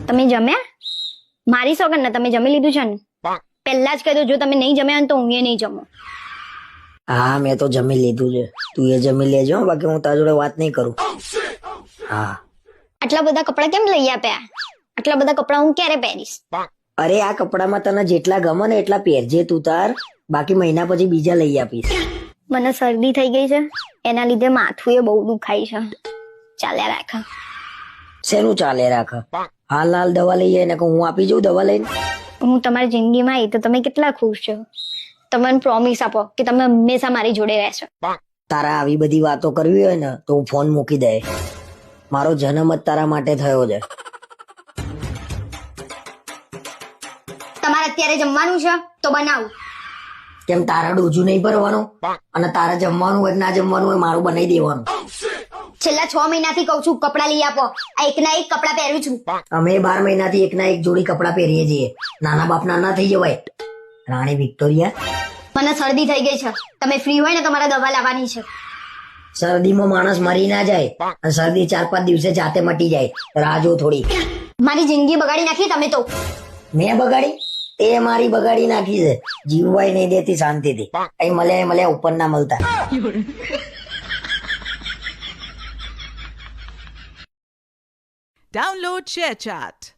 તમે જમ્યા? મારી સોગન ને તમે જમી લીધું છે ને? પહેલા જ કહી દો, જો તમે નહીં જમ્યા તો હું એ નહીં જમું. હા મેં તો જમી લીધું છે, તું એ જમી લેજો હો, બાકી હું તારા જોડે વાત નહીં કરું. હા. આટલા બધા કપડા કેમ લઈ આપ્યા? આટલા બધા કપડા હું ક્યારે પહેરીશ? અરે આ કપડામાં તને જેટલા ગમે ને એટલા પહેરજે તું તાર, બાકી મહિના પછી બીજા લઈ આપીશ. મને શરદી થઈ ગઈ છે, એના લીધે માથું એ બહુ દુખાય છે. ચાલ્યા રાખા. શેનું ચાલે રાખ? હાલ હાલ દવા લઈ જાય ને હું આપી જઉં દવા લઈને. હું તમારી જિંદગીમાં આવી તો તમે કેટલા ખુશ છો? તમે પ્રોમિસ આપો કે તમે હંમેશા મારી જોડે રહેશો. તારા આવી બધી વાતો કરવી હોય ને તો હું ફોન મૂકી દે. મારો જન્મ જ તારા માટે થયો છે. તમારે અત્યારે જમવાનું છે તો બનાવું. કેમ તારા ડોજું નહીં ભરવાનું? અને તારા જમવાનું હોય કે ના જમવાનું હોય મારું બનાવી દેવાનું. છેલ્લા 6 મહિનાથી કઉ છું કપડા લઈ આપો, આ એકના એક કપડા પહેરું છું. અમે 12 મહિનાથી એકના એક જોડી કપડા પહેરીએ છીએ. નાના બાપના ના થઈ જવાય. રાણી વિક્ટોરિયા, મને શરદી થઈ ગઈ છે, તમે ફ્રી હોય ને તો મારે દવા લાવવાની છે. શરદીમાં માણસ મરી ના જાય, અને શરદી 4-5 દિવસે જાતે મટી જાય. રાહ જો થોડી. મારી જિંદગી બગાડી નાખી તમે તો. મેં બગાડી? તે મારી બગાડી નાખી છે. જીવવાય નહીં દેતી શાંતિથી. અહીં મળ્યા ઉપર ના મળતા. Download ShareChat.